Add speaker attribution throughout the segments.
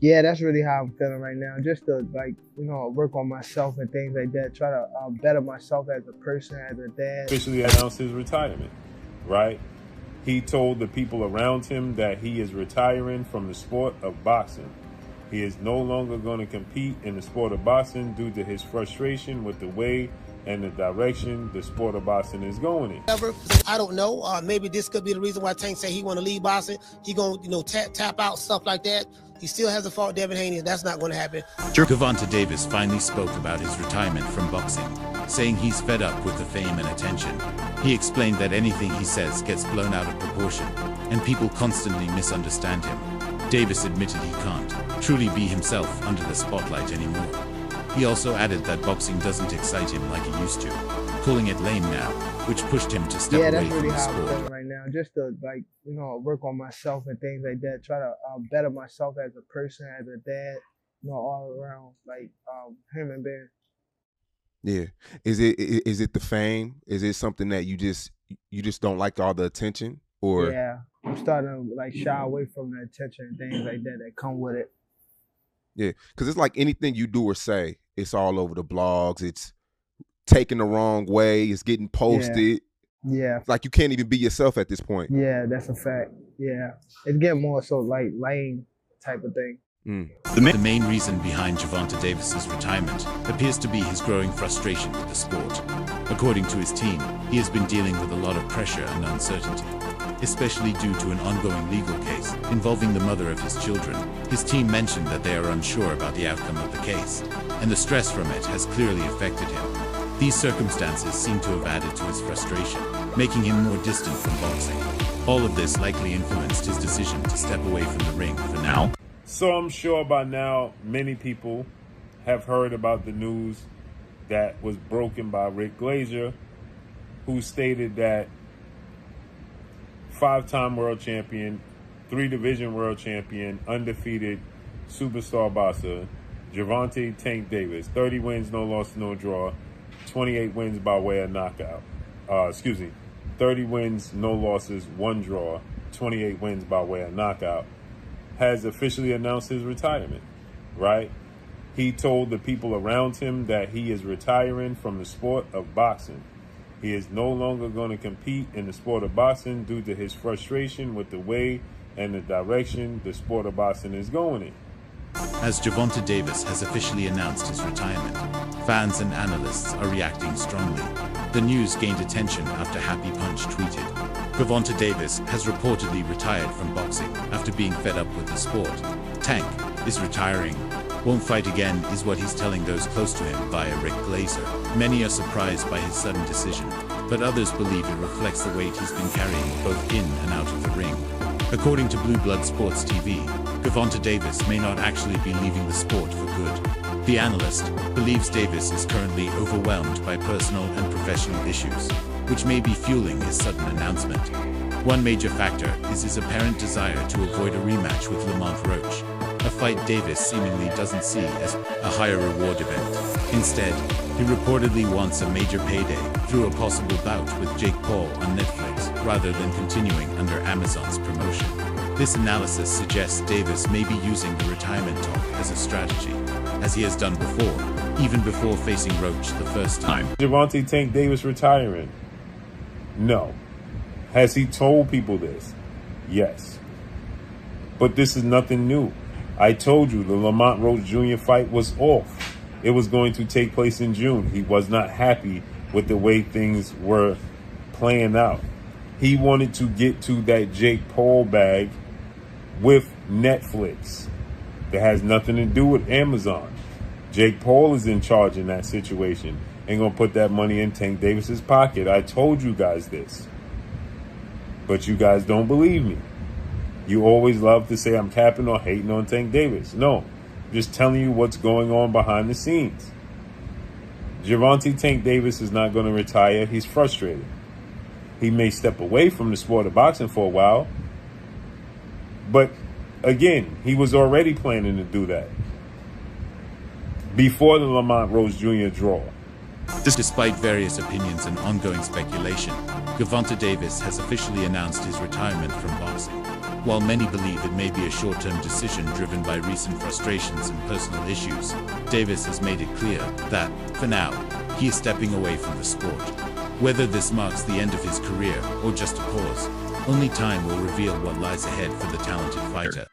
Speaker 1: Yeah, that's really how I'm feeling right now. Just to work on myself and things like that. Try to better myself as a person, as a dad.
Speaker 2: Officially announced his retirement, right? He told the people around him that he is retiring from the sport of boxing. He is no longer going to compete in the sport of boxing due to his frustration with the way and the direction the sport of boxing is going in.
Speaker 3: I don't know. Maybe this could be the reason why Tank say he want to leave boxing. He gonna tap out, stuff like that. He still hasn't fought Devin Haney. That's not going to happen.
Speaker 4: Gervontadavis finally spoke about his retirement from boxing, saying he's fed up with the fame and attention. He explained that anything he says gets blown out of proportion, and people constantly misunderstand him. Davis admitted he can't truly be himself under the spotlight anymore. He also added that boxing doesn't excite him like it used to, calling it lame now, which pushed him to step away from the sport.
Speaker 1: Yeah, that's really how I'm feeling right now. Just to work on myself and things like that. Try to better myself as a person, as a dad, all around, human being.
Speaker 5: Yeah. Is it the fame? Is it something that you just don't like all the attention? Or
Speaker 1: yeah, I'm starting to shy away from the attention and things like that come with it.
Speaker 5: Yeah, because it's like anything you do or say, it's all over the blogs. It's taken the wrong way. It's getting posted.
Speaker 1: Yeah.
Speaker 5: It's like you can't even be yourself at this point.
Speaker 1: Yeah, that's a fact. Yeah. It's getting more so lame type of thing.
Speaker 4: The main reason behind Gervontadavis's retirement appears to be his growing frustration with the sport. According to his team, he has been dealing with a lot of pressure and uncertainty, especially due to an ongoing legal case involving the mother of his children. His team mentioned that they are unsure about the outcome of the case, and the stress from it has clearly affected him. These circumstances seem to have added to his frustration, making him more distant from boxing. All of this likely influenced his decision to step away from the ring for now.
Speaker 2: So I'm sure by now many people have heard about the news that was broken by Rick Glazer, who stated that 5-time world champion, 3-division world champion, undefeated superstar boxer, Gervonta Tankdavis, 30 wins, no loss, no draw, 28 wins by way of knockout. 30 wins, no losses, 1 draw, 28 wins by way of knockout, has officially announced his retirement, right? He told the people around him that he is retiring from the sport of boxing. He is no longer going to compete in the sport of boxing due to his frustration with the way and the direction the sport of boxing is going in.
Speaker 4: As Gervontadavis has officially announced his retirement, fans and analysts are reacting strongly. The news gained attention after Happy Punch tweeted, "Gervontadavis has reportedly retired from boxing after being fed up with the sport. Tank is retiring. Won't fight again," is what he's telling those close to him via Rick Glazer. Many are surprised by his sudden decision, but others believe it reflects the weight he's been carrying both in and out of the ring. According to Blue Blood Sports TV, Gervontadavis may not actually be leaving the sport for good. The analyst believes Davis is currently overwhelmed by personal and professional issues, which may be fueling his sudden announcement. One major factor is his apparent desire to avoid a rematch with Lamont Roach, a fight Davis seemingly doesn't see as a higher reward event. Instead, he reportedly wants a major payday through a possible bout with Jake Paul on Netflix, rather than continuing under Amazon's promotion. This analysis suggests Davis may be using the retirement talk as a strategy, as he has done before, even before facing Roach the first time.
Speaker 2: Gervonta Tankdavis retiring? No. Has he told people this? Yes. But this is nothing new. I told you the Lamont Roach Jr. fight was off. It was going to take place in June. He was not happy with the way things were playing out. He wanted to get to that Jake Paul bag with Netflix. That has nothing to do with Amazon. Jake Paul is in charge in that situation. Ain't gonna put that money in Tank Davis's pocket. I told you guys this. But you guys don't believe me. You always love to say I'm capping or hating on Tank Davis. No, I'm just telling you what's going on behind the scenes. Gervonta Tank Davis is not going to retire. He's frustrated. He may step away from the sport of boxing for a while. But again, he was already planning to do that before the Lamont Roach Jr. draw.
Speaker 4: Despite various opinions and ongoing speculation, Gervontadavis has officially announced his retirement from boxing. While many believe it may be a short-term decision driven by recent frustrations and personal issues, Davis has made it clear that, for now, he is stepping away from the sport. Whether this marks the end of his career or just a pause, only time will reveal what lies ahead for the talented fighter.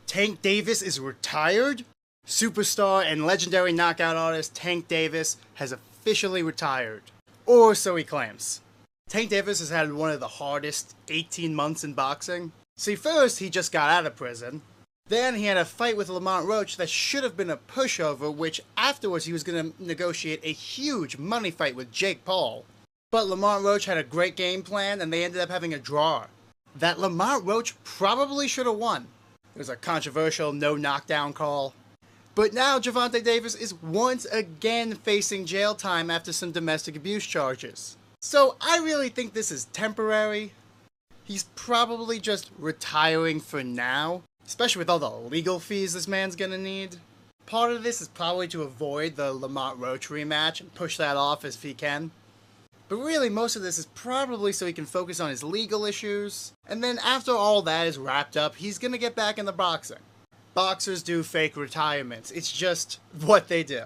Speaker 6: Tank Davis is retired? Superstar and legendary knockout artist Tank Davis has officially retired. Or so he claims. Tank Davis has had one of the hardest 18 months in boxing. See, first he just got out of prison. Then he had a fight with Lamont Roach that should have been a pushover, which afterwards he was going to negotiate a huge money fight with Jake Paul. But Lamont Roach had a great game plan and they ended up having a draw that Lamont Roach probably should have won. It was a controversial no knockdown call. But now Gervonta Davis is once again facing jail time after some domestic abuse charges. So I really think this is temporary. He's probably just retiring for now, especially with all the legal fees this man's gonna need. Part of this is probably to avoid the Lamont Roach rematch and push that off if he can. But really, most of this is probably so he can focus on his legal issues. And then after all that is wrapped up, he's gonna get back into boxing. Boxers do fake retirements. It's just what they do.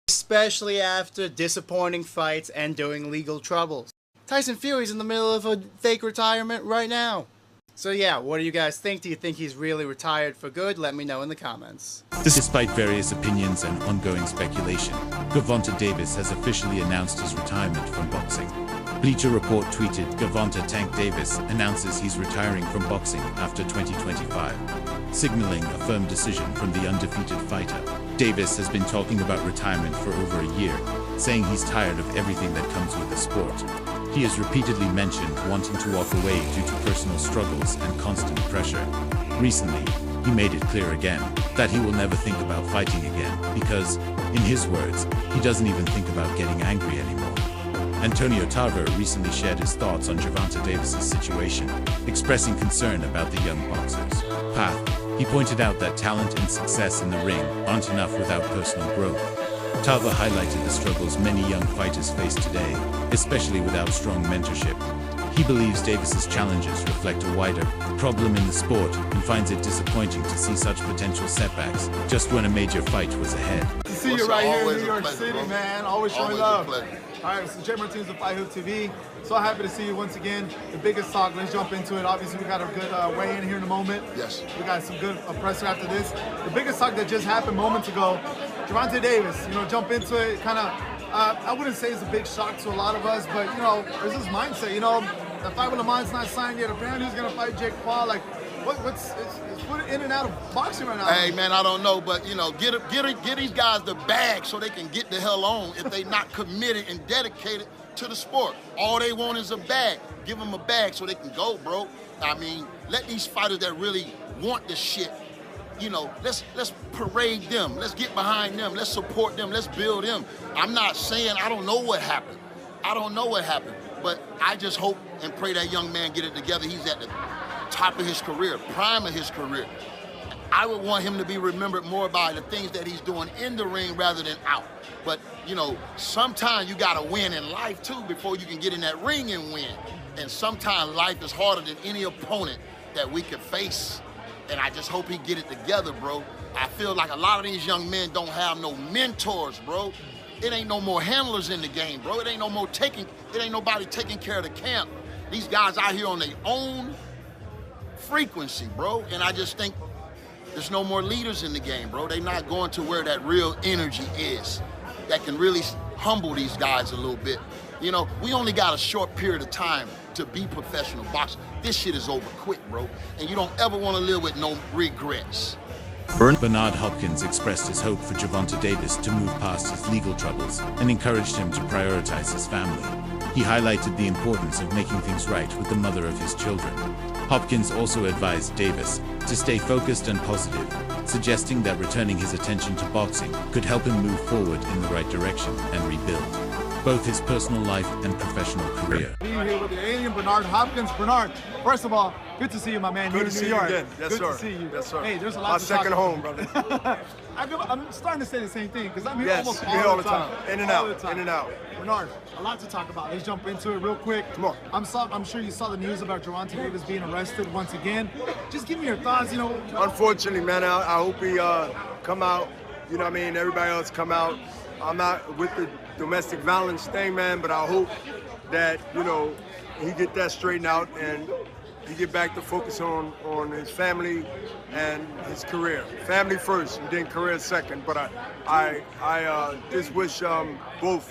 Speaker 6: Especially after disappointing fights and doing legal troubles. Tyson Fury's in the middle of a fake retirement right now. So yeah, what do you guys think? Do you think he's really retired for good? Let me know in the comments.
Speaker 4: Despite various opinions and ongoing speculation, Gervonta Davis has officially announced his retirement from boxing. Bleacher Report tweeted, "Gervontatankdavis announces he's retiring from boxing after 2025, signaling a firm decision from the undefeated fighter." Davis has been talking about retirement for over a year, saying he's tired of everything that comes with the sport. He has repeatedly mentioned wanting to walk away due to personal struggles and constant pressure. Recently, he made it clear again that he will never think about fighting again because, in his words, he doesn't even think about getting angry anymore. Antonio Tarver recently shared his thoughts on Gervonta Davis's situation, expressing concern about the young boxer's path. He pointed out that talent and success in the ring aren't enough without personal growth. Tarver highlighted the struggles many young fighters face today, especially without strong mentorship. He believes Davis's challenges reflect a wider problem in the sport and finds it disappointing to see such potential setbacks just when a major fight was ahead.
Speaker 7: To see you right here in New York
Speaker 8: pleasure,
Speaker 7: City,
Speaker 8: bro.
Speaker 7: man. Always showing
Speaker 8: Always
Speaker 7: love. All right, so Jay Martinez of Fight Hook TV. So happy to see you once again. The biggest talk, let's jump into it. Obviously, we got a good weigh-in here in a moment.
Speaker 8: Yes.
Speaker 7: We got some good presser after this. The biggest talk that just happened moments ago, Gervonta Davis, jump into it, kind of, I wouldn't say it's a big shock to a lot of us, but, there's this mindset, the fight with Lamont's not signed yet. Apparently, he's going to fight Jake Paul. Like, it's in and out of boxing right now.
Speaker 8: Hey, man, I don't know, but, get these guys the bag so they can get the hell on if they not committed and dedicated to the sport. All they want is a bag. Give them a bag so they can go, bro. I mean, let these fighters that really want the shit, let's parade them. Let's get behind them. Let's support them. Let's build them. I'm not saying I don't know what happened. But I just hope and pray that young man get it together. He's at the top of his career, prime of his career. I would want him to be remembered more by the things that he's doing in the ring rather than out. But, sometimes you got to win in life, too, before you can get in that ring and win. And sometimes life is harder than any opponent that we could face. And I just hope he get it together, bro. I feel like a lot of these young men don't have no mentors, bro. It ain't no more handlers in the game, bro. It ain't nobody taking care of the camp. These guys out here on their own frequency, bro. And I just think there's no more leaders in the game, bro. They're not going to where that real energy is that can really humble these guys a little bit. We only got a short period of time to be professional boxers. This shit is over quick, bro. And you don't ever want to live with no regrets.
Speaker 4: Bernard Hopkins expressed his hope for Gervonta Davis to move past his legal troubles and encouraged him to prioritize his family. He highlighted the importance of making things right with the mother of his children. Hopkins also advised Davis to stay focused and positive, suggesting that returning his attention to boxing could help him move forward in the right direction and rebuild. both his personal life and professional career.
Speaker 7: Being here with the alien, Bernard Hopkins. Bernard, first of all, good to see you, my man.
Speaker 9: Good
Speaker 7: You're
Speaker 9: to
Speaker 7: in
Speaker 9: see
Speaker 7: New
Speaker 9: you
Speaker 7: York.
Speaker 9: again. Yes,
Speaker 7: good
Speaker 9: sir.
Speaker 7: to see you.
Speaker 9: Yes, sir.
Speaker 7: Hey, there's a lot
Speaker 9: My
Speaker 7: to
Speaker 9: second
Speaker 7: talk
Speaker 9: home,
Speaker 7: about.
Speaker 9: brother.
Speaker 7: I'm starting to say the same thing because I'm here
Speaker 9: Yes,
Speaker 7: almost
Speaker 9: you're here all the time. In and
Speaker 7: All
Speaker 9: out,
Speaker 7: the time.
Speaker 9: in and out.
Speaker 7: Bernard, a lot to talk about. Let's jump into it real quick.
Speaker 9: Come on.
Speaker 7: I'm sure you saw the news about Gervonta Davis being arrested once again. Just give me your thoughts. You know,
Speaker 9: Unfortunately, man, I hope he come out. You know what I mean? Everybody else come out. I'm not with the domestic violence thing, man, but I hope that, you know, he get that straightened out and he get back to focus on his family and his career. Family first, and then career second. But I just wish both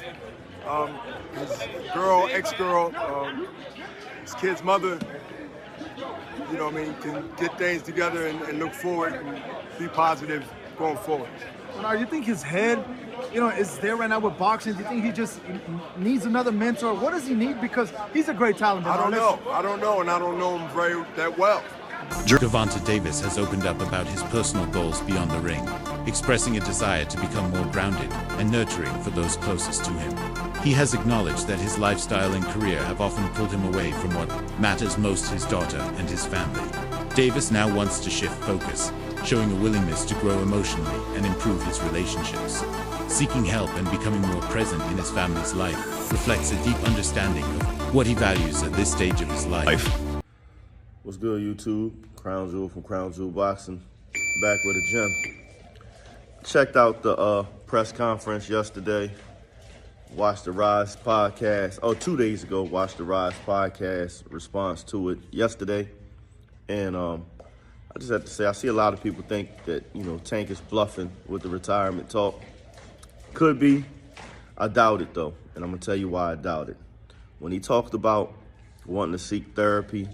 Speaker 9: his girl, ex-girl, his kid's mother, you know what I mean, can get things together and look forward and be positive going forward.
Speaker 7: Bernard, you think his head, you know, is there right now with boxing? Do you think he just needs another mentor? What does he need? Because he's a great talent.
Speaker 9: I don't know, and I don't know him that well.
Speaker 4: Gervonta Davis has opened up about his personal goals beyond the ring, expressing a desire to become more grounded and nurturing for those closest to him. He has acknowledged that his lifestyle and career have often pulled him away from what matters most, his daughter and his family. Davis now wants to shift focus, showing a willingness to grow emotionally and improve his relationships. Seeking help and becoming more present in his family's life reflects a deep understanding of what he values at this stage of his life.
Speaker 10: What's good, YouTube? Crown Jewel from Crown Jewel Boxing, back with a gem. Checked out the press conference yesterday. Watched the Rise podcast. 2 days ago, watched the Rise podcast response to it yesterday. And I just have to say, I see a lot of people think that, you know, Tank is bluffing with the retirement talk. Could be. I doubt it, though. And I'm going to tell you why I doubt it. When he talked about wanting to seek therapy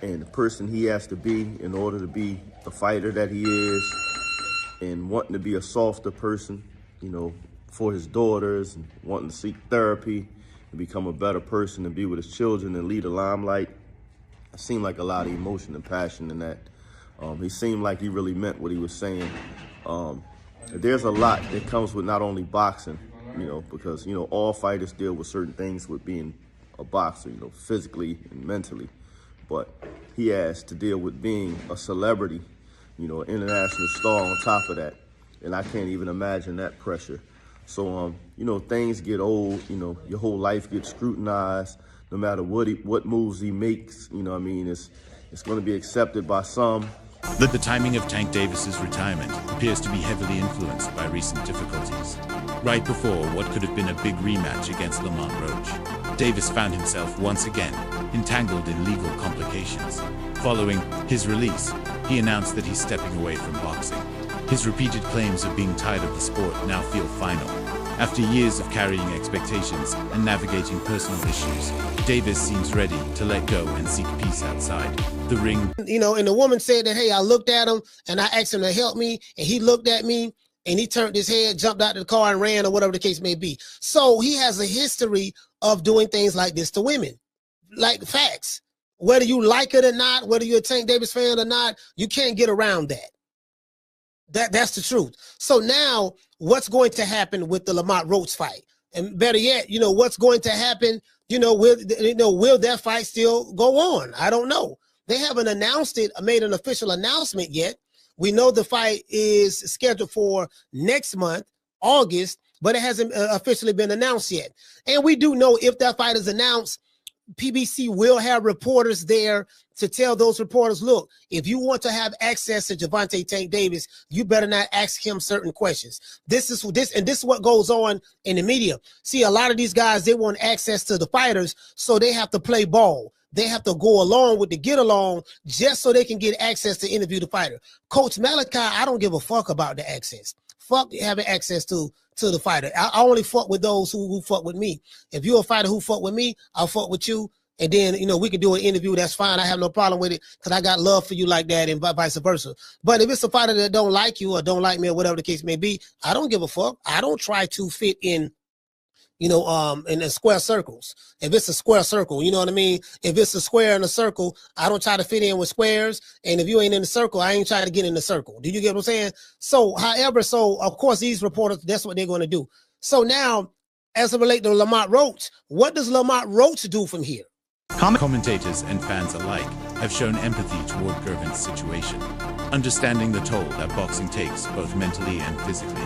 Speaker 10: and the person he has to be in order to be the fighter that he is, and wanting to be a softer person, you know, for his daughters, and wanting to seek therapy and become a better person and be with his children and lead a limelight, it seemed like a lot of emotion and passion in that. He seemed like he really meant what he was saying. There's a lot that comes with not only boxing, you know, because, you know, all fighters deal with certain things with being a boxer, you know, physically and mentally. But he has to deal with being a celebrity, you know, an international star on top of that. And I can't even imagine that pressure. So, you know, things get old, you know, your whole life gets scrutinized. No matter what moves he makes, you know what I mean, it's going to be accepted by some.
Speaker 4: The timing of Tank Davis's retirement appears to be heavily influenced by recent difficulties. Right before what could have been a big rematch against Lamont Roach, Davis found himself once again entangled in legal complications. Following his release, he announced that he's stepping away from boxing. His repeated claims of being tired of the sport now feel final. After years of carrying expectations and navigating personal issues, Davis seems ready to let go and seek peace outside the ring.
Speaker 3: You know, and the woman said that, hey, I looked at him and I asked him to help me, and he looked at me and he turned his head, jumped out of the car and ran, or whatever the case may be. So he has a history of doing things like this to women. Like facts. Whether you like it or not, whether you're a Tank Davis fan or not, you can't get around that. That's the truth. So now what's going to happen with the Lamont Roach fight? And better yet, you know, what's going to happen, will that fight still go on? I don't know. They haven't announced it, made an official announcement yet. We know the fight is scheduled for next month, August, but it hasn't officially been announced yet. And we do know if that fight is announced, PBC will have reporters there to tell those reporters, look, if you want to have access to Gervonta Tank Davis, you better not ask him certain questions. This is what goes on in the media. See, a lot of these guys, they want access to the fighters, so they have to play ball. They have to go along with the get along just so they can get access to interview the fighter. Coach Malachi, I don't give a fuck about the access. Fuck having access to the fighter. I only fuck with those who fuck with me. If you're a fighter who fuck with me, I'll fuck with you. And then, we can do an interview. That's fine. I have no problem with it because I got love for you like that, and vice versa. But if it's a fighter that don't like you or don't like me or whatever the case may be, I don't give a fuck. I don't try to fit in, in the square circles. If it's a square circle, you know what I mean? If it's a square in a circle, I don't try to fit in with squares. And if you ain't in the circle, I ain't trying to get in the circle. Do you get what I'm saying? So, of course, these reporters, that's what they're going to do. So now as it relates to Lamont Roach, what does Lamont Roach do from here?
Speaker 4: Commentators and fans alike have shown empathy toward Gervonta's situation, understanding the toll that boxing takes both mentally and physically.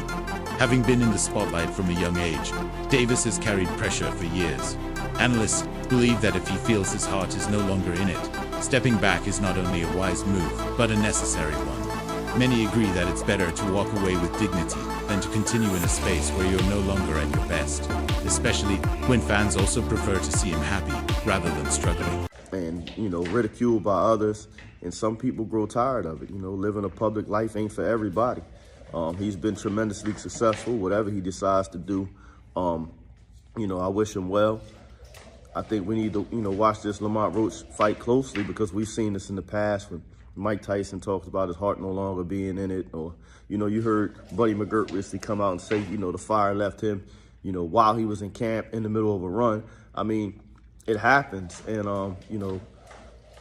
Speaker 4: Having been in the spotlight from a young age, Davis has carried pressure for years. Analysts believe that if he feels his heart is no longer in it, stepping back is not only a wise move, but a necessary one. Many agree that it's better to walk away with dignity than to continue in a space where you're no longer at your best, especially when fans also prefer to see him happy rather than struggling.
Speaker 10: And, ridiculed by others, and some people grow tired of it. Living a public life ain't for everybody. He's been tremendously successful, whatever he decides to do. I wish him well. I think we need to, watch this Lamont Roach fight closely, because we've seen this in the past when Mike Tyson talks about his heart no longer being in it, or, you heard Buddy McGirt recently come out and say, the fire left him, while he was in camp in the middle of a run. I mean, it happens, and,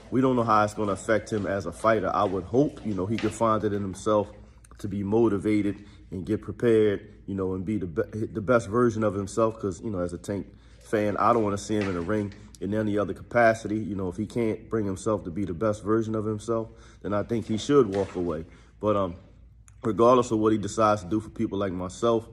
Speaker 10: we don't know how it's going to affect him as a fighter. I would hope, he could find it in himself to be motivated and get prepared, and be the best version of himself, because, as a Tank fan, I don't want to see him in the ring in any other capacity. If he can't bring himself to be the best version of himself, then I think he should walk away. But regardless of what he decides to do, for people like myself,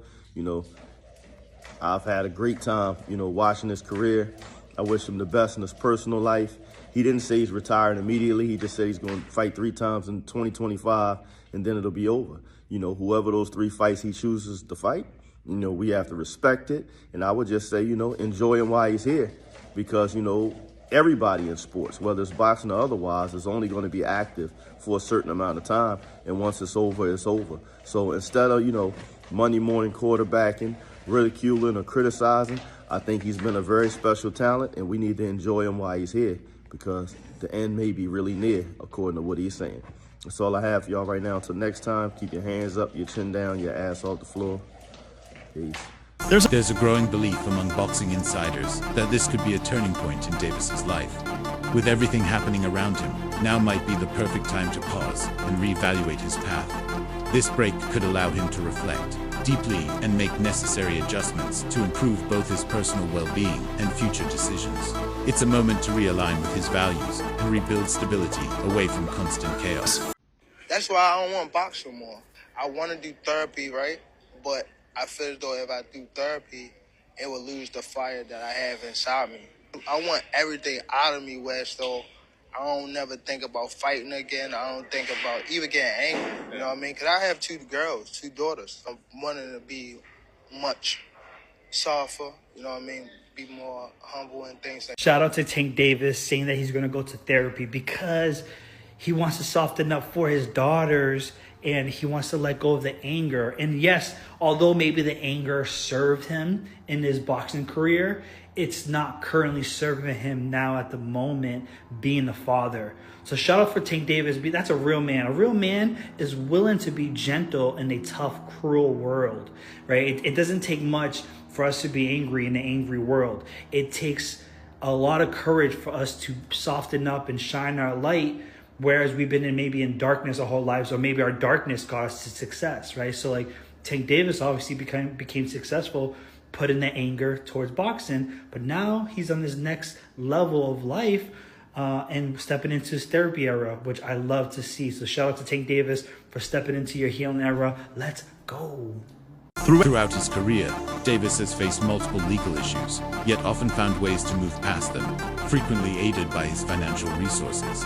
Speaker 10: I've had a great time, watching his career. I wish him the best in his personal life. He didn't say he's retiring immediately. He just said he's going to fight 3 times in 2025, and then it'll be over. Whoever those 3 fights he chooses to fight, we have to respect it. And I would just say, enjoy him while he's here, because, everybody in sports, whether it's boxing or otherwise, is only going to be active for a certain amount of time. And once it's over, it's over. So instead of, Monday morning quarterbacking, ridiculing or criticizing, I think he's been a very special talent, and we need to enjoy him while he's here, because the end may be really near, according to what he's saying. That's all I have for y'all right now. Until next time, keep your hands up, your chin down, your ass off the floor. Peace.
Speaker 4: There's a growing belief among boxing insiders that this could be a turning point in Davis's life. With everything happening around him, now might be the perfect time to pause and reevaluate his path. This break could allow him to reflect deeply and make necessary adjustments to improve both his personal well-being and future decisions. It's a moment to realign with his values and rebuild stability away from constant chaos.
Speaker 11: That's why I don't want to box no more. I want to do therapy, right? But I feel as though if I do therapy, it will lose the fire that I have inside me. I want everything out of me where so I don't never think about fighting again. I don't think about even getting angry, you know what I mean? Because I have 2 girls, 2 daughters. I'm wanting to be much softer, you know what I mean? Be more humble and things like that.
Speaker 12: Shout out to Tank Davis saying that he's going to go to therapy because he wants to soften up for his daughters and he wants to let go of the anger. And yes, although maybe the anger served him in his boxing career, it's not currently serving him now at the moment being the father. So shout out for Tank Davis. That's a real man. A real man is willing to be gentle in a tough, cruel world, right? It doesn't take much for us to be angry in an angry world. It takes a lot of courage for us to soften up and shine our light, whereas we've been maybe in darkness our whole lives, or maybe our darkness got us to success, right? So like Tank Davis obviously became successful, put in the anger towards boxing, but now he's on this next level of life and stepping into his therapy era, which I love to see. So shout out to Tank Davis for stepping into your healing era. Let's go.
Speaker 4: Throughout his career, Davis has faced multiple legal issues, yet often found ways to move past them, frequently aided by his financial resources.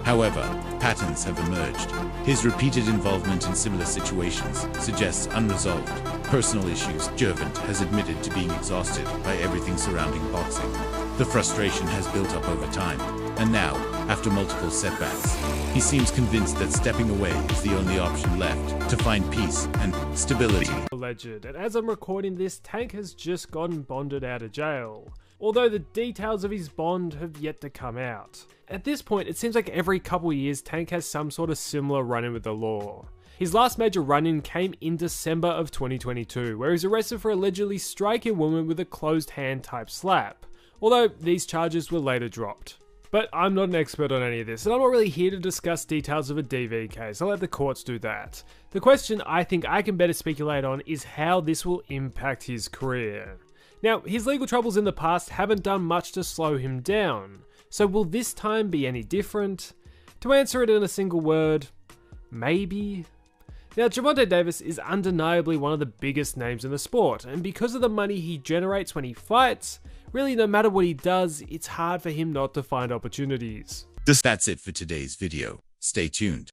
Speaker 4: However, patterns have emerged. His repeated involvement in similar situations suggests unresolved personal issues. Gervonta has admitted to being exhausted by everything surrounding boxing. The frustration has built up over time, and now, after multiple setbacks, he seems convinced that stepping away is the only option left to find peace and stability.
Speaker 13: Alleged, and as I'm recording this, Tank has just gotten bonded out of jail, although the details of his bond have yet to come out. At this point, it seems like every couple years Tank has some sort of similar run-in with the law. His last major run-in came in December of 2022, where he was arrested for allegedly striking a woman with a closed hand type slap, although these charges were later dropped. But I'm not an expert on any of this, and I'm not really here to discuss details of a DV case. I'll let the courts do that. The question I think I can better speculate on is how this will impact his career. Now, his legal troubles in the past haven't done much to slow him down, so will this time be any different? To answer it in a single word, maybe. Now, Gervonta Davis is undeniably one of the biggest names in the sport, and because of the money he generates when he fights, really no matter what he does, it's hard for him not to find opportunities.
Speaker 4: That's it for today's video. Stay tuned.